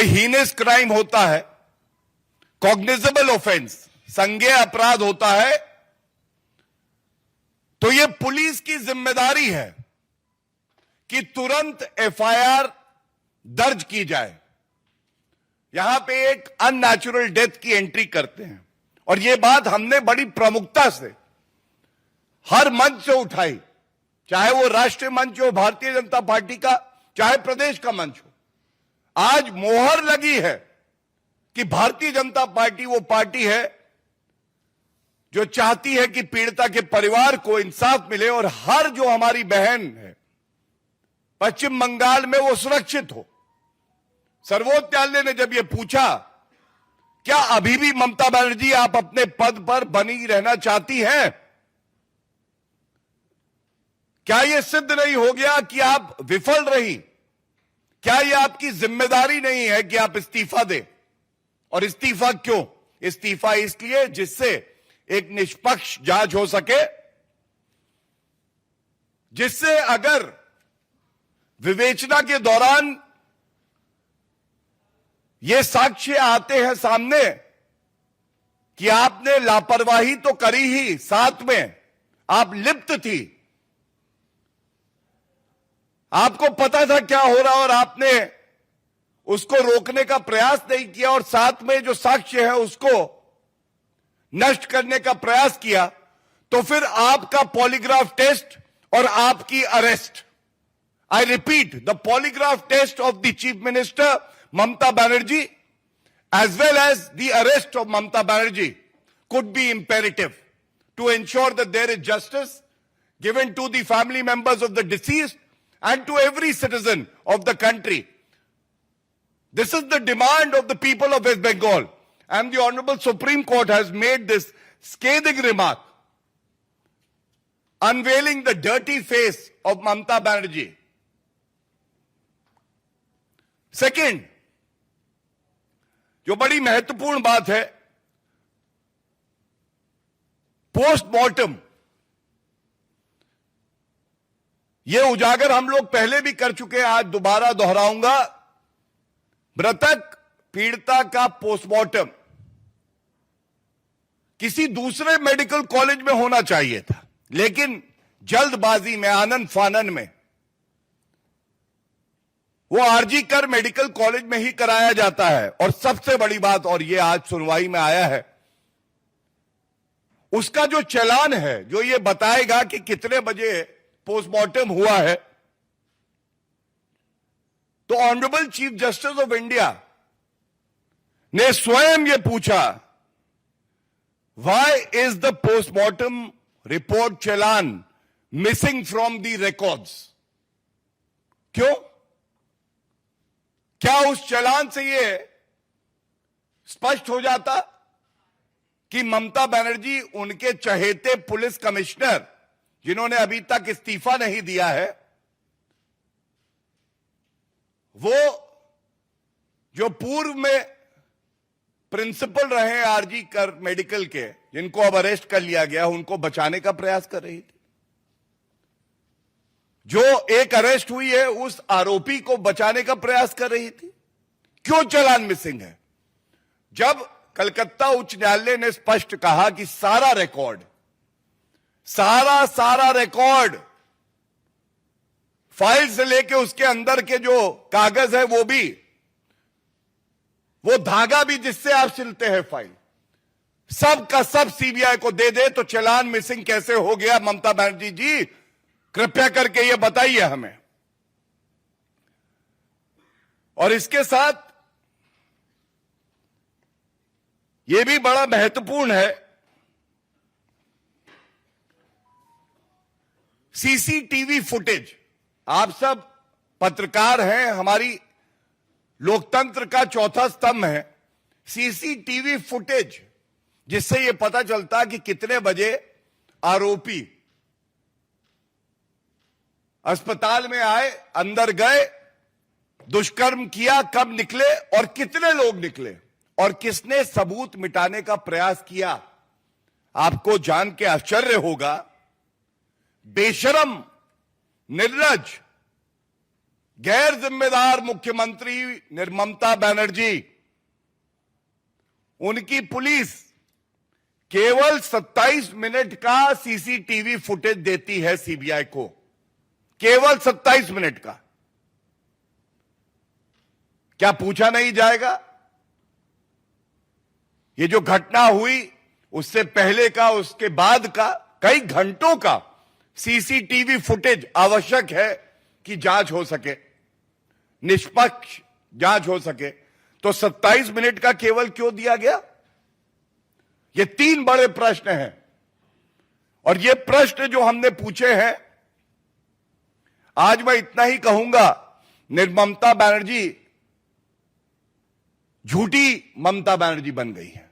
कोई heinous crime होता है, कॉग्निजेबल ऑफेंस, संज्ञेय अपराध होता है, तो यह पुलिस की जिम्मेदारी है कि तुरंत एफआईआर दर्ज की जाए। यहां पे एक अननेचुरल डेथ की एंट्री करते हैं और यह बात हमने बड़ी प्रमुखता से हर मंच से उठाई, चाहे वो राष्ट्रीय मंच हो भारतीय जनता पार्टी का, चाहे प्रदेश का मंच हो। आज मोहर लगी है कि भारतीय जनता पार्टी वो पार्टी है जो चाहती है कि पीड़िता के परिवार को इंसाफ मिले और हर जो हमारी बहन है पश्चिम बंगाल में वो सुरक्षित हो। सर्वोच्च न्यायालय ने जब ये पूछा, क्या अभी भी ममता बनर्जी आप अपने पद पर बनी रहना चाहती हैं? क्या यह सिद्ध नहीं हो गया कि आप विफल रही? क्या यह आपकी जिम्मेदारी नहीं है कि आप इस्तीफा दें? और इस्तीफा क्यों? इस्तीफा इसलिए जिससे एक निष्पक्ष जांच हो सके, जिससे अगर विवेचना के दौरान ये साक्ष्य आते हैं सामने कि आपने लापरवाही तो करी ही, साथ में आप लिप्त थी, आपको पता था क्या हो रहा और आपने उसको रोकने का प्रयास नहीं किया और साथ में जो साक्ष्य है उसको नष्ट करने का प्रयास किया, तो फिर आपका पॉलीग्राफ टेस्ट और आपकी arrest, I repeat, the polygraph test of the chief minister Mamata Banerjee as well as the arrest of Mamata Banerjee could be imperative to ensure that there is justice given to the family members of the deceased and to every citizen of the country. This is the demand of the people of West Bengal, and the Honorable Supreme Court has made this scathing remark, unveiling the dirty face of Mamata Banerjee. Second, जो बड़ी महत्वपूर्ण बात है, postmortem, यह उजागर हम लोग पहले भी कर चुके हैं, आज दोबारा दोहराऊंगा। मृतक पीड़िता का पोस्टमार्टम किसी दूसरे मेडिकल कॉलेज में होना चाहिए था, लेकिन जल्दबाजी में, आनन फानन में वो आरजी कर मेडिकल कॉलेज में ही कराया जाता है। और सबसे बड़ी बात, और ये आज सुनवाई में आया है, उसका जो चालान है जो ये बताएगा कि कितने बजे पोस्टमार्टम हुआ है, तो honourable chief justice of India ने स्वयं ये पूछा, why is the postmortem report challan missing from the records? क्यों? क्या उस चालान से यह स्पष्ट हो जाता कि ममता बनर्जी उनके चहेते पुलिस कमिश्नर, जिन्होंने अभी तक इस्तीफा नहीं दिया है, वो जो पूर्व में प्रिंसिपल रहे आरजी कर मेडिकल के, जिनको अब अरेस्ट कर लिया गया, उनको बचाने का प्रयास कर रही थी? जो एक अरेस्ट हुई है उस आरोपी को बचाने का प्रयास कर रही थी? क्यों चालान मिसिंग है? जब कलकत्ता उच्च न्यायालय ने स्पष्ट कहा कि सारा रिकॉर्ड, फाइल से लेके उसके अंदर के जो कागज है वो धागा भी जिससे आप सिलते हैं फाइल, सब का सब सीबीआई को दे दे, तो चालान मिसिंग कैसे हो गया? ममता बनर्जी जी, कृपया करके ये बताइए हमें। और इसके साथ यह भी बड़ा महत्वपूर्ण है, सीसीटीवी फुटेज। आप सब पत्रकार हैं, हमारी लोकतंत्र का चौथा स्तंभ है सीसीटीवी फुटेज, जिससे यह पता चलता कि कितने बजे आरोपी अस्पताल में आए, अंदर गए, दुष्कर्म किया, कब निकले और कितने लोग निकले और किसने सबूत मिटाने का प्रयास किया। आपको जान के आश्चर्य होगा, बेशरम, निर्लज गैर जिम्मेदार मुख्यमंत्री निर्ममता बनर्जी, उनकी पुलिस केवल 27 मिनट का सीसीटीवी फुटेज देती है सीबीआई को, केवल 27 मिनट का। क्या पूछा नहीं जाएगा? ये जो घटना हुई उससे पहले का, उसके बाद का कई घंटों का सीसीटीवी फुटेज आवश्यक है कि जांच हो सके, निष्पक्ष जांच हो सके। तो 27 मिनट का केवल क्यों दिया गया? ये 3 बड़े प्रश्न हैं, और ये प्रश्न जो हमने पूछे हैं, आज मैं इतना ही कहूंगा, निर्ममता बनर्जी झूठी ममता बनर्जी बन गई है।